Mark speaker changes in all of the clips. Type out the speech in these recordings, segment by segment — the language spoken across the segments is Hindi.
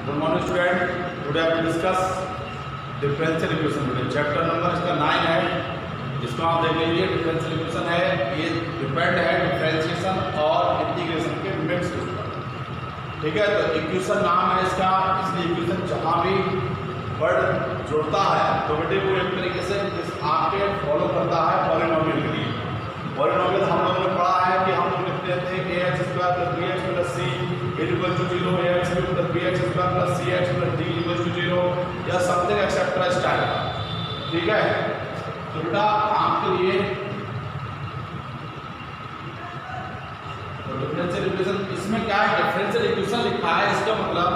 Speaker 1: Good morning student, today I will discuss differential equation. Today chapter number इसका 9 है, इसको आप देख लीजिए। डिफरेंशियल इक्वेशन है, ये डिपेंड है डिफरेंशिएशन और इंटीग्रेशन के मिक्स के ऊपर। ठीक है, तो इक्वेशन नाम है इसका, इसलिए इक्वेशन जहाँ भी वर्ड जुड़ता है तो बेटे वो एक तरीके से आपके फॉलो करता है पॉलिनोमियल के लिए। पॉलिनोमियल हम लोगों ने पढ़ा है कि हम लोग लिखते थे ax square plus bx plus c equal to 0, ax cube plus bx square plus cx plus d equal to 0 या समथिंग एक्सेट्रा स्टाइल। ठीक है, तो बेटा आपके लिए डिफरेंशियल इक्वेशन, इसमें क्या है, डिफरेंशियल इक्वेशन लिखा है, इसका मतलब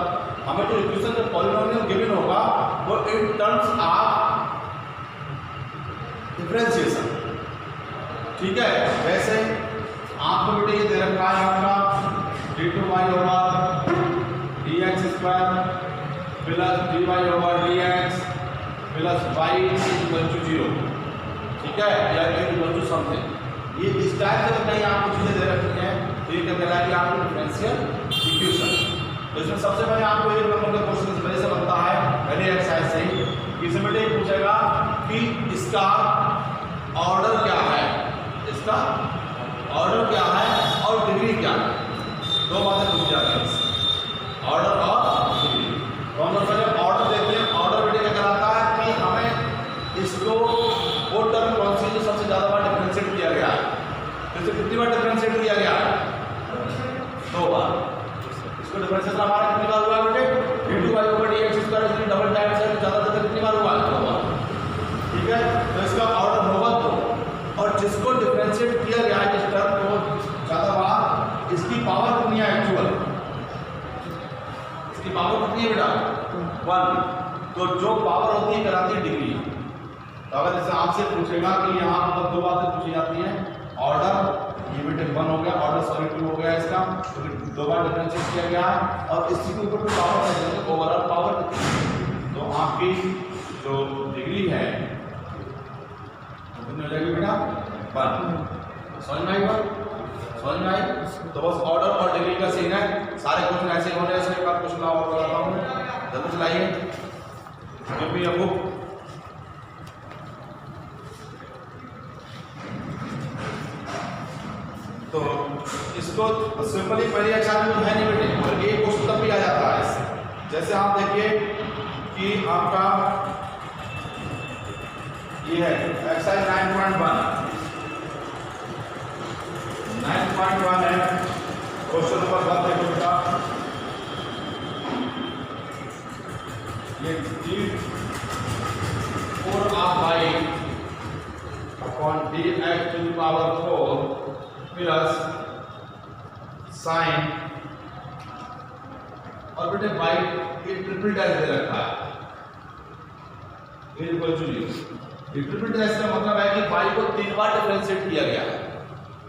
Speaker 1: हमें जो इक्वेशन का पॉलिनोमियल गिवन होगा वो इन टर्म्स ऑफ डिफरेंशिएशन। ठीक है, वैसे आपको बेटे ये दे रखा है आपका d2y over dx square plus dy over dx plus y equal to 0। ठीक है, या इक्वल टू समथिंग। ये इस टाइप से कहीं आपको चीजें दे रखी हैं, तो ये क्या कहलाएगी आपको डिफरेंशियल इक्वेशन। तो इसमें सबसे पहले आपको एक नंबर का क्वेश्चन इस वजह से बनता है, पहले एक्सरसाइज से ही इसमें बेटे पूछेगा कि इसका ऑर्डर क्या है, इसका ऑर्डर क्या है और डिग्री क्या है। दो बातें पूछ जाती हैं, ऑर्डर और डिग्री। तो हम लोग पहले ऑर्डर देखते हैं। ऑर्डर बेटे क्या कहलाता है कि हमें इसको वो टर्म कौन सी जो सबसे ज़्यादा बार डिफरेंशिएट किया गया है, इससे कितनी बार डिफरेंशिएट किया गया है, 2 बार। इसको डिफरेंशिएशन हमारा कितनी बार हुआ बेटे, d2y ओवर dx स्क्वायर, इसलिए डबल टाइम्स है, ज़्यादा से ज़्यादा कितनी बार हुआ, 2 बार। ठीक है, तो इसका ऑर्डर होगा 2, और जिसको डिफरेंशिएट किया गया है इस टर्म को ज़्यादा बार, इसकी पावर कितनी है एक्चुअल, इसकी पावर कितनी है बेटा, 1। तो जो पावर होती है कहलाती है डिग्री। तो अगर जैसे आपसे पूछेगा कि यहाँ पर 2 बातें पूछी जाती हैं, ऑर्डर, ये बेटे 1 हो गया, ऑर्डर सॉरी 2 हो गया इसका, क्योंकि 2 बार डिफरेंशिएट किया गया है, और इसी के ऊपर जो पावर है ओवरऑल पावर कितनी, तो आपकी जो डिग्री है कितनी हो जाएगी बेटा, 1। समझ में आई बात, समझ में आई। तो बस ऑर्डर और डिग्री का सीन है, सारे क्वेश्चन ऐसे होने से एक बार क्वेश्चन और बताता हूँ, जल्दी चलाइए। Give me a book. तो इसको सिंपली पहले अच्छा भी है नहीं बेटे, और एक क्वेश्चन तब भी आ जाता है इससे। जैसे आप देखिए कि आपका ये है एक्सरसाइज 9.1 है, क्वेश्चन नंबर 1 देखो बेटा, ये d4 of y upon dx to the power 4 plus sine, और बेटे y ये ट्रिपल डैश दे रखा है, ये इक्वल टू 0। ये ट्रिपल डैश का मतलब है कि y को 3 बार डिफरेंशिएट किया गया है,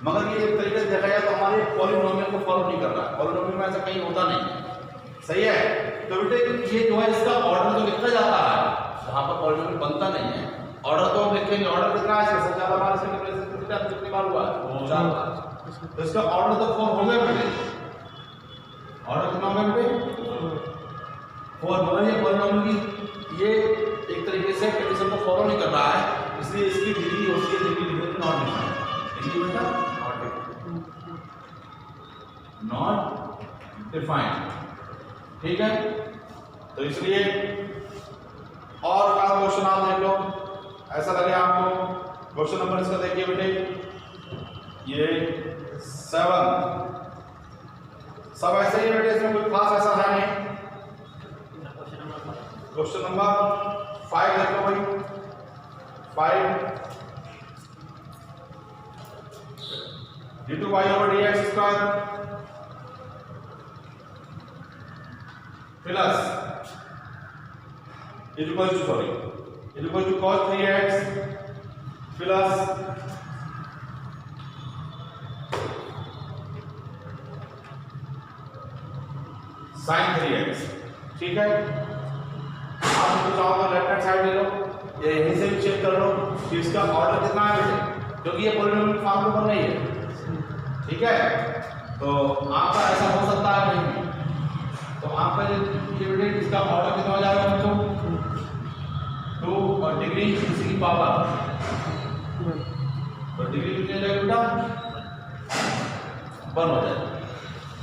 Speaker 1: मगर ये एक तरीके से देखा जाए तो हमारे पॉलिनोमियल को फॉलो नहीं कर रहा है। पॉलिनोमियल में ऐसा कहीं होता नहीं, सही है। तो बेटे ये जो है इसका ऑर्डर जो लिखा जाता है, जहाँ पर पॉलिनोमियल बनता नहीं है, ऑर्डर तो हम लिखेंगे, ऑर्डर कितना है, सबसे ज़्यादा बार इसका डिफरेंशिएट कितनी बार हुआ है, 4 बार। तो इसका ऑर्डर तो 4 हो गया बेटे, ऑर्डर कितना हो गया बेटे, 4। मगर ये पॉलिनोमियल की ये एक तरीके से कंडीशन को फॉलो नहीं कर रहा है, इसलिए इसकी डिग्री होती है degree limit not defined. Degree बेटा नॉट डिफाइंड। ठीक है, तो इसलिए और का क्वेश्चन आप देख लो, ऐसा लगे आपको। क्वेश्चन नंबर इसका देखिए बेटे, ये 7 सब ऐसे ही बेटे, इसमें कोई खास ऐसा है नहीं। क्वेश्चन नंबर 5 देखो भाई, 5 d2y over dx square plus equal to cos 3x plus sin 3x। ठीक है, आप इसको चाहो तो लेफ्ट हैंड साइड ले लो, या यहीं से भी चेक कर लो कि इसका ऑर्डर कितना है बेटे, क्योंकि ये पॉलिनोमियल फॉर्म में बन रही है। ठीक है, तो आपका ऐसा हो सकता है नहीं, तो तो आपका ये बेटे इसका ऑर्डर कितना हो जाएगा बच्चों? 2 और डिग्री किसी की पावर, तो डिग्री कितनी हो जाएगी बेटा? 1 हो जाएगा।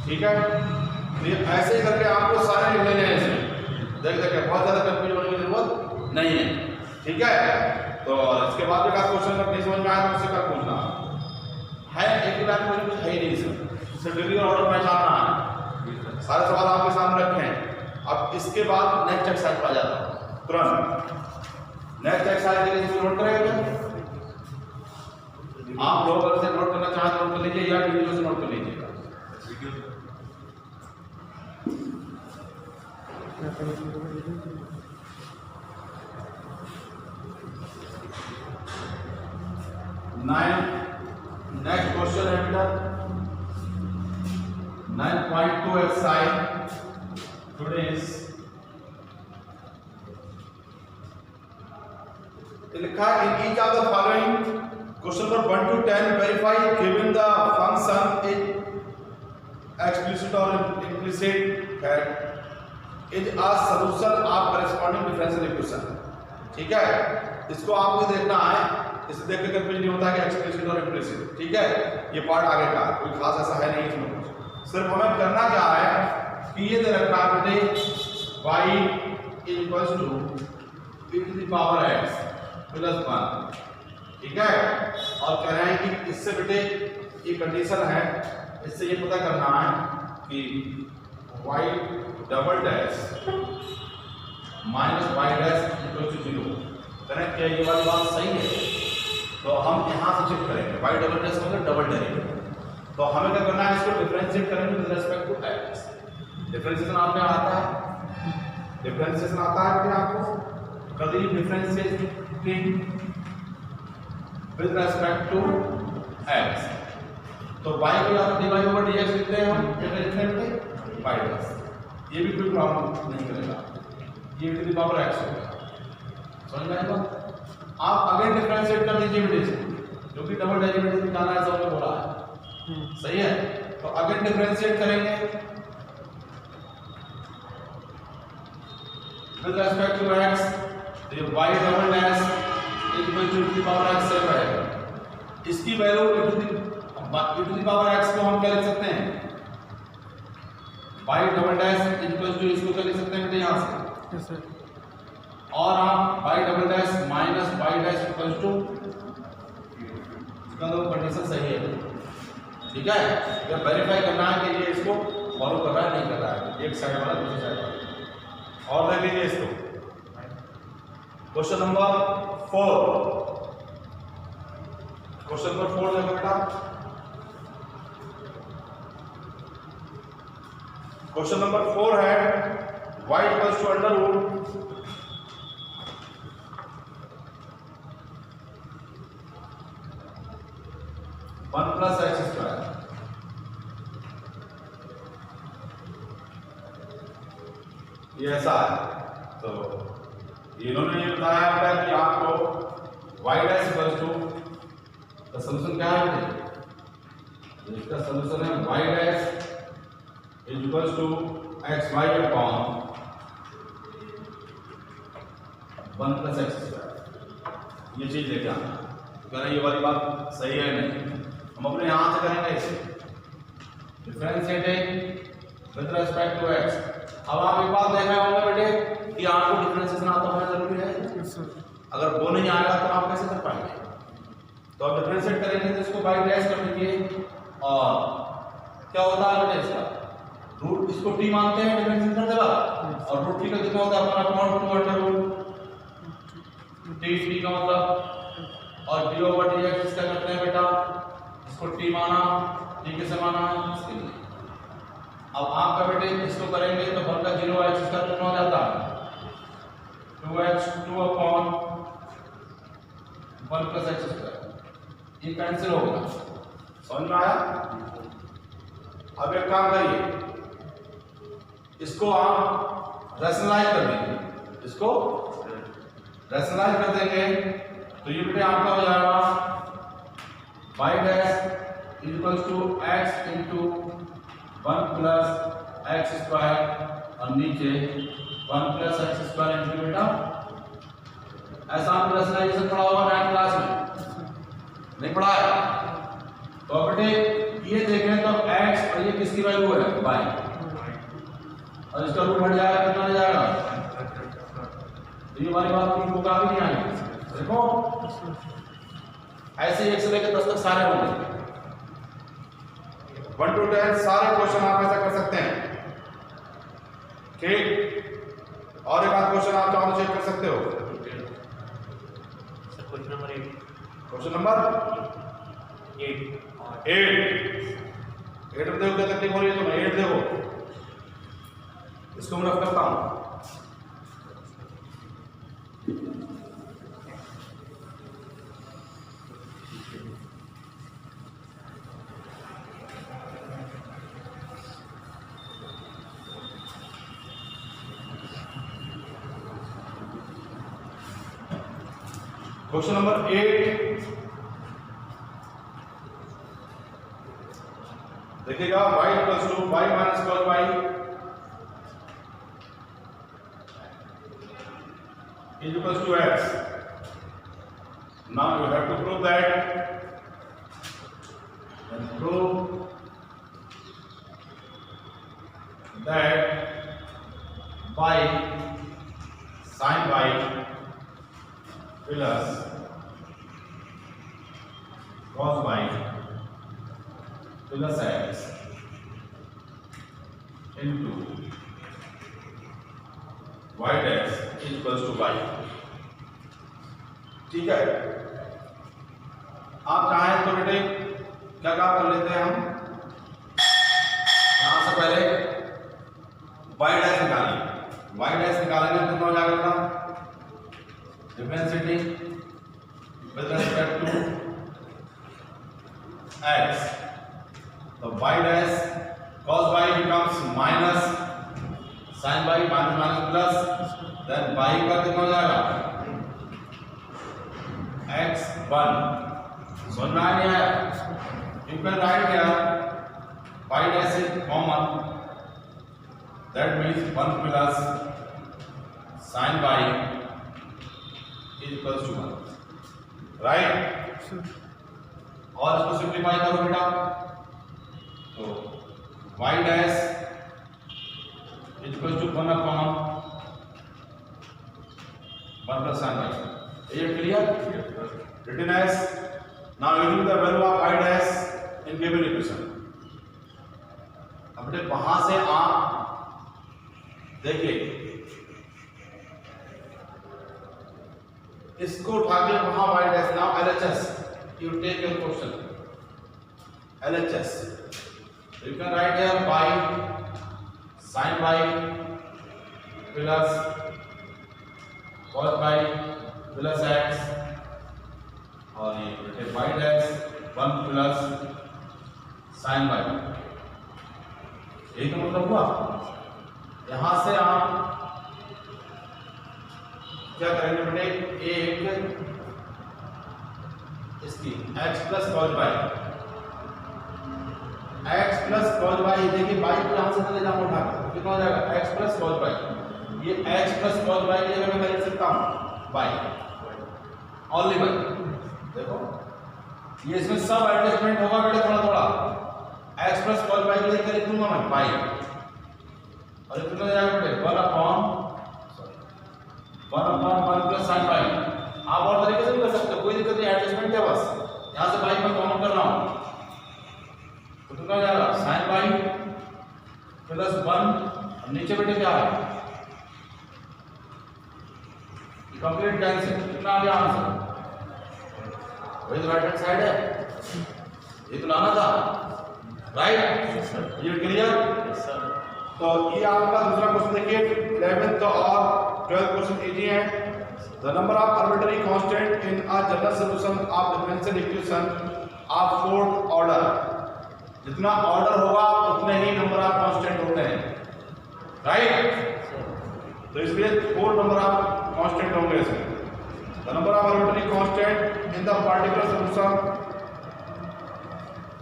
Speaker 1: ठीक है, तो ये ऐसे ही करके आपको सारे लिख लेने हैं इसमें, देख देख बहुत ज्यादा कंफ्यूजन होने की जरूरत नहीं है। ठीक है, तो इसके बाद एक क्वेश्चन अगर नहीं समझ में आया तो उससे क्या पूछना है, एक ही बात मुझे कुछ है ही नहीं इसमें, सिर्फ डिग्री और ऑर्डर पहचानना है। सारे सवाल आपके सामने रखे हैं। अब इसके बाद नेक्स्ट एक्सरसाइज पर आ जाता हूं तुरंत। नेक्स्ट एक्सरसाइज के लिए नोट करेंगे, आप लोग अगर से नोट करना चाहें तो नोट कर लीजिए या वीडियो से नोट कर लीजिएगा। 9 नेक्स्ट क्वेश्चन है बेटा 9.2 एक्सरसाइज टुडेस लिखा है in each of the following question number 1 to 10 verify given the function is explicit or implicit fact is a solution of corresponding differential equation। ठीक है, इसको आपको देखना है, इसे देख के कंफ्यूजन नहीं होता है कि एक्सप्लिसिट और इम्प्लिसिट। ठीक है, ये पार्ट आगे का कोई खास ऐसा है नहीं इसमें कुछ, सिर्फ हमें करना क्या है कि ये दे रखा है बेटे y equals to e to the power x plus 1। ठीक है, और कह रहे हैं कि इससे बेटे ये कंडीशन है, इससे ये पता करना है कि y double dash minus y dash equal to 0। करें क्या ये वाली बात सही है? तो हम यहाँ से चेक करेंगे y डबल डैश मतलब डबल डेरिवेटिव, तो हमें क्या करना है, इसको डिफरेंशिएट करेंगे with respect to x। Differentiation आपने आता है, डिफरेंशिएशन आता है कि आपको कभी differentiate with respect to x, तो y को या तो dy ओवर dx लिखते हैं हम, या फिर लिखते हैं y डैश। ये भी कोई प्रॉब्लम नहीं करेगा, ये टू द पावर x होगा। समझ में आएगा? आप अगेन डिफरेंशिएट कर दीजिए बेटे, जो कि डबल डेरिवेटिव निकालना है सब में बोला है, सही है। तो अगेन डिफरेंशिएट करेंगे विद रिस्पेक्ट टू x, तो ये y double dash equal to the power x से रहेगा। इसकी value e to the power x को हम क्या लिख सकते हैं, y double dash equal to, इसको क्या लिख सकते हैं बेटे यहाँ से, yes, और आप y double dash minus y dash equal to, इसका तो कंडीशन सही है। ठीक है, जब वेरीफाई करना है कि ये इसको फॉलो कर रहा है नहीं कर रहा है, एक साइड वाला दूसरी साइड वाला। और देख लीजिए इसको, क्वेश्चन नंबर 4, क्वेश्चन नंबर 4 देखो बेटा, क्वेश्चन नंबर 4 है y equals to under root 1 plus x square. ये ऐसा है, तो इन्होंने ये बताया है कि आपको y डैश इक्वल्स टू, का सॉल्यूशन क्या है, इसका सॉल्यूशन है y dash is equals to xy upon 1 plus x square. ये चीज लेके आना, कहना ये वाली बात सही है नहीं, हम अपने यहां से करेंगे इसे differentiating with respect to x। अब आप एक बात देख रहे होंगे बेटे कि आपको डिफरेंशिएशन आता होना जरूरी है, अगर वो नहीं आएगा तो आप कैसे कर पाएंगे। तो अब डिफरेंशिएट करेंगे तो इसको बाय डैश कर दीजिए, और क्या होता है बेटे इसका रूट, इसको t मानते हैं डिफरेंशिएट करते वक्त, और रूट t का कितना होता है अपना अपॉन 2 अंडर रूट t का मतलब, और d ओवर dx इसका करते हैं बेटा, इसको t माना, t कैसे माना इसके लिए। अब आपका बेटे इसको करेंगे तो 1 का 0x इसका कितना हो जाता है 2x 2 upon 1 plus x square, ये कैंसिल हो गया। समझ में आया? अब एक काम करिए, इसको आप रैशनलाइज कर देंगे, इसको रैशनलाइज कर देंगे तो ये बेटे आपका हो जाएगा y dash equals to x into 1 plus x square और नीचे 1 प्लस एक्स स्क्वायर इंटू बेटा ऐसा रेशनलाइजेशन पढ़ा होगा 9th क्लास में, नहीं पढ़ा है? तो बेटे ये देखें तो x और ये किसकी वैल्यू है y, और इसका रूट हट जाएगा कितना हो जाएगा, तो ये हमारी बात की होगा भी नहीं आएगी। देखो ऐसे 1 से लेकर 10 तक सारे होंगे, 1 to 10 सारे क्वेश्चन आप ऐसा कर सकते हैं। ठीक, और एक आध क्वेश्चन आप चाहो चेक कर सकते हो। क्वेश्चन नंबर 8 में देखो क्या तकलीफ हो रही है तुम्हें, 8 देखो, इसको मैं रफ करता हूं। क्वेश्चन नंबर 8 देखिएगा, y equals to y minus cos y is equals to x. Now you have to prove that, and prove that y sin y plus cos y plus x into y dash is equals to y। ठीक है, आप चाहें तो बेटे क्या काम कर लेते हैं हम, यहां से पहले y dash निकालेंगे, y dash निकालेंगे तो क्या करना, differentiating with respect to x, तो y dash cos y becomes minus sin y minus minus plus, then y का कितना हो जाएगा x1, सुन रहा है यार, you can write here y dash is common, that means 1 plus sin y is equals to 1, right? और इसको सिंप्लीफाई करो बेटा, तो y dash is equals to 1 upon 1 plus sin y। Is it clear? Written as, now using the value of y dash in given equation। अब बेटे वहां से आप देखिए इसको उठा के वहां y dash, now LHS you take your question LHS, you can write here y sin y plus cos y plus x, और ये बेटे y dash 1 plus sin y, यही तो मतलब हुआ। यहां से आप क्या करेंगे बेटे, एक इसकी x plus cos y, x plus cos y, देखिए y को यहां से ले जाऊंगा उठाकर, कितना हो जाएगा x plus cos y, ये x plus cos y की जगह मैं लिख सकता हूं y, ओनली y। देखो ये इसमें सब एडजस्टमेंट होगा बेटे थोड़ा थोड़ा, x plus cos y की जगह लिख दूंगा मैं y, और कितना हो जाएगा बेटे 1 upon 1 plus sin y। आप और तरीके से भी कर सकते हो, कोई दिक्कत नहीं, एडजस्टमेंट है बस, यहां से y मैं कॉमन कर रहा हूं, तो कितना हो जाएगा sin y प्लस 1, नीचे बेटे क्या है कंप्लीट कैंसिल, कितना आ गया आंसर, वही तो राइट हैंड साइड है, ये तो लाना था, राइट? ये क्लियर? तो ये आपका दूसरा क्वेश्चन देखिए, 11th और 12th क्वेश्चन इजी है। The number of arbitrary constant in a general solution of differential equation of fourth order, जितना ऑर्डर होगा उतने ही नंबर ऑफ कांस्टेंट होते हैं, राइट? तो इसलिए 4 नंबर ऑफ कांस्टेंट होंगे इसमें। The number of arbitrary constant in the particular solution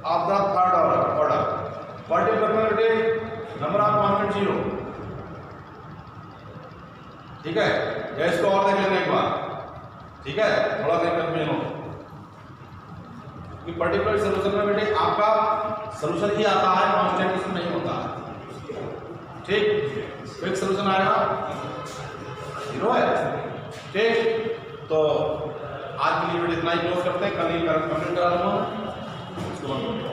Speaker 1: of the third order, particular में बेटे नंबर ऑफ कांस्टेंट 0, ठीक है, या इसको और देख लेना एक बार, ठीक है, थोड़ा देख कर लो कि पर्टिकुलर सोल्यूशन में बेटे आपका सोल्यूशन ही आता है, कॉन्स्टेंट नहीं होता है, ठीक। तो एक सोल्यूशन आएगा 0 है, ठीक। तो आज के लिए वीडियो इतना ही क्लोज करते हैं, कल ही कंप्लीट करा दूंगा उसको।